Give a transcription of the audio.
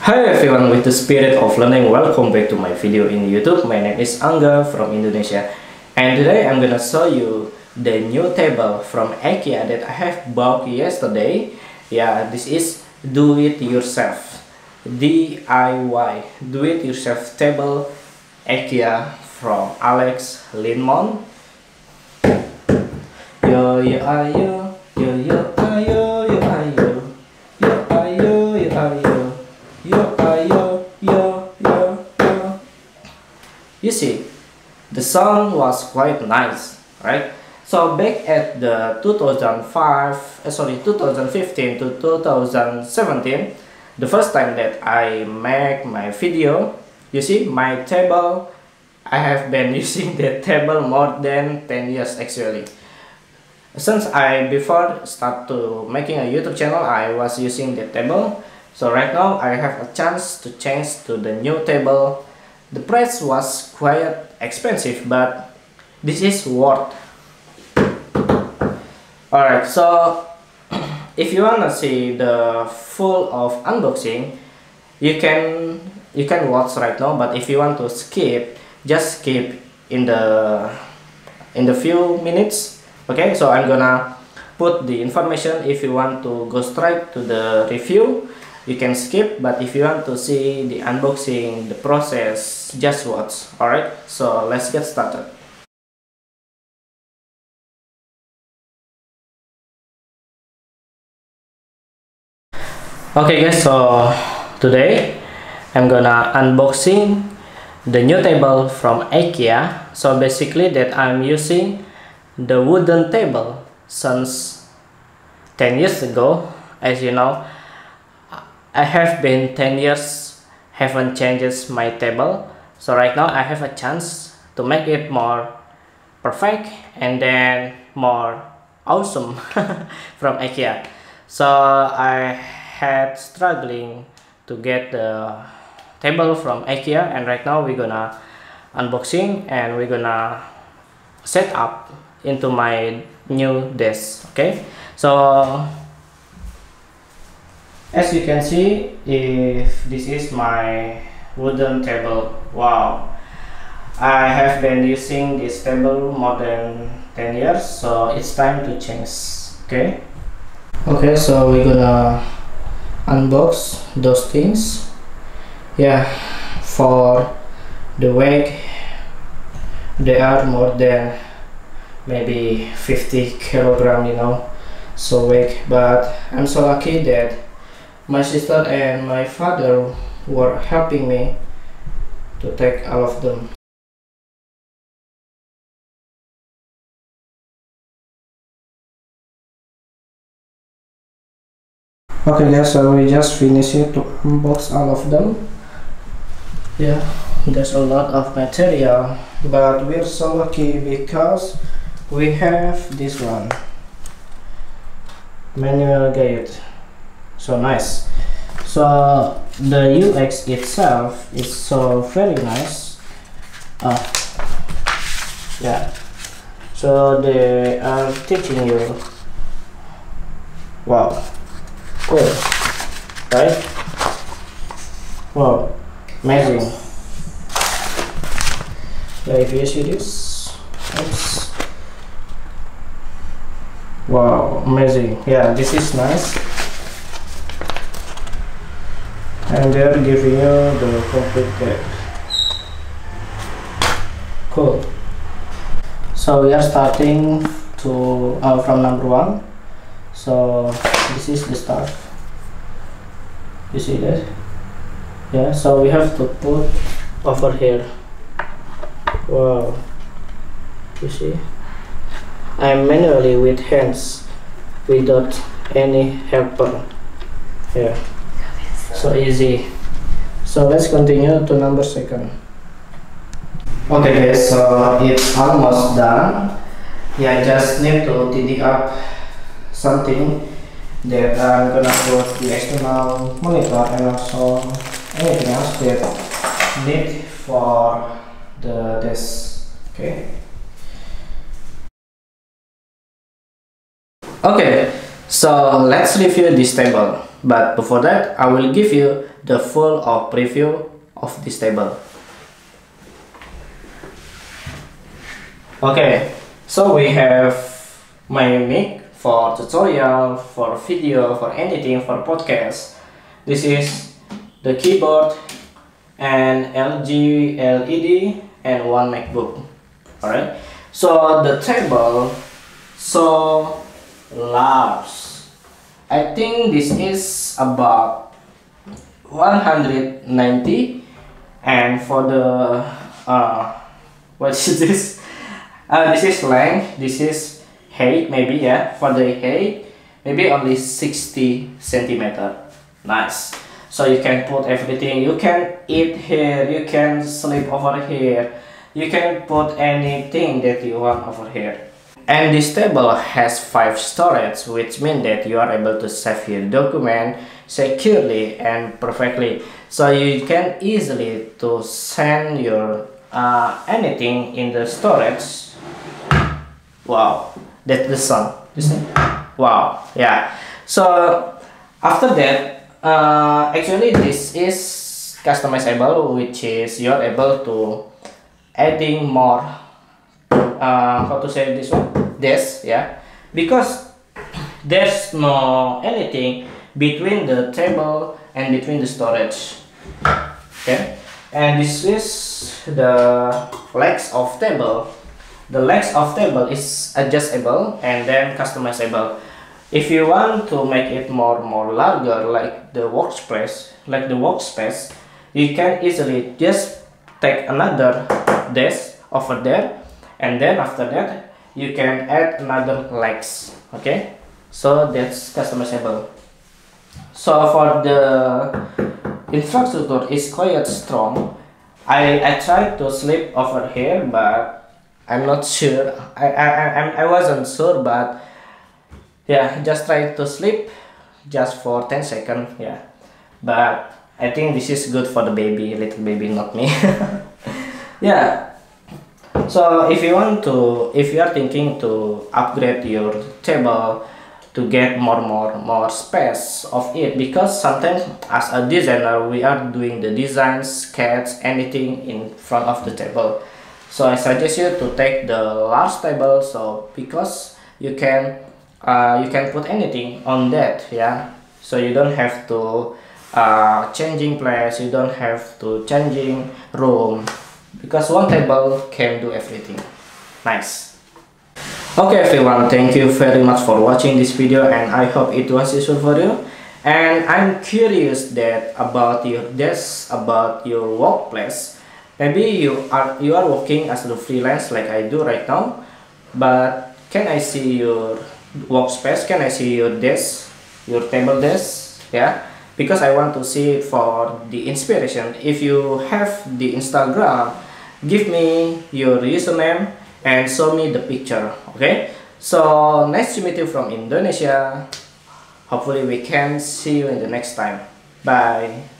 Hi everyone, with the spirit of learning, welcome back to my video in YouTube. My name is Angga from Indonesia, and today I'm gonna show you the new table from IKEA that I have bought yesterday. Yeah, this is do-it-yourself, DIY, do-it-yourself table IKEA from Alex Lindmon. Yo yo ayo, yo yo ayo, yo ayo, yo ayo, yo ayo. Yo, yo, yo, yo. You see, the sound was quite nice, right? So back at the 2015 to 2017, the first time that I make my video, you see my table, I have been using the table more than 10 years actually. Since I before start to making a YouTube channel, I was using the table. So right now I have a chance to change to the new table. The price was quite expensive, but this is worth. Alright, so if you wanna see the full of unboxing, you can watch right now. But if you want to skip, just skip in the few minutes. Okay, so I'm gonna put the information. If you want to go straight to the review, you can skip, but if you want to see the unboxing, the process, just watch. Alright, so let's get started. Okay guys, so today I'm gonna unboxing the new table from IKEA. So basically that I'm using the wooden table since 10 years ago. As you know, I have been 10 years haven't changed my table, so right now I have a chance to make it more perfect and then more awesome from IKEA. So I had struggling to get the table from IKEA, and right now we're gonna unboxing and we're gonna set up into my new desk. Okay, so as you can see, if this is my wooden table. Wow, I have been using this table more than 10 years, so it's time to change. Okay, so we're gonna unbox those things. Yeah, for the weight, they are more than maybe 50 kilogram, you know, so weight. But I'm so lucky that my sister and my father were helping me to take all of them. Okay guys, so we just finished it to unbox all of them. Yeah, there's a lot of material, but we're so lucky because we have this one, manual guide. So nice. So the UX itself is so very nice. Yeah, so they are teaching you. Wow, cool, right? Wow, amazing. Yeah, if you see this, oops. Wow, amazing. Yeah, this is nice. And they're giving you the complete deck. Cool. So we are starting to from number 1. So this is the start. You see that? Yeah. So we have to put over here. Wow. You see? I'm manually with hands, without any helper. Yeah. So easy. So let's continue to number 2. Okay guys, so it's almost done. Yeah, I just need to tidy up something that I'm gonna put the external monitor and also anything else that need for the desk. Okay, so let's review this table. But before that, I will give you the full of preview of this table. Okay, so we have my mic for tutorial, for video, for anything, for podcast. This is the keyboard and LG LED and one MacBook. Alright, so the table so large. I think this is about 190, and for the what is this? This is length, this is height, maybe, yeah. For the height, maybe only 60 centimeter. Nice. So you can put everything. You can eat here, you can sleep over here, you can put anything that you want over here. And this table has 5 storage, which means that you are able to save your document securely and perfectly. So you can easily to send your anything in the storage. Wow, that's the sun. You see? Wow, yeah. So after that, actually this is customizable, which is you're able to adding more. How to say this one? This, yeah, because there's no anything between the table and between the storage. Okay, and this is the legs of table. The legs of table is adjustable and then customizable. If you want to make it more larger, like the workspace, you can easily just take another desk over there, and then after that you can add another legs. Okay, so that's customizable. So for the infrastructure is quite strong. I tried to sleep over here, but I'm not sure. I wasn't sure, but yeah, just try to sleep just for 10 seconds. Yeah, but I think this is good for the baby, little baby, not me. Yeah. So if you are thinking to upgrade your table to get more space of it, because sometimes as a designer we are doing the design, sketch, anything in front of the table. So I suggest you to take the large table, so because you can put anything on that, yeah. So you don't have to changing place, you don't have to changing room, because one table can do everything. Nice. Okay everyone, thank you very much for watching this video, and I hope it was useful for you. And I'm curious that about your desk, about your workplace. Maybe you are working as a freelance like I do right now, but can I see your workspace? Can I see your desk, your table desk? Yeah, because I want to see for the inspiration. If you have the Instagram, give me your username and show me the picture. Okay, so nice to meet you from Indonesia. Hopefully we can see you in the next time. Bye.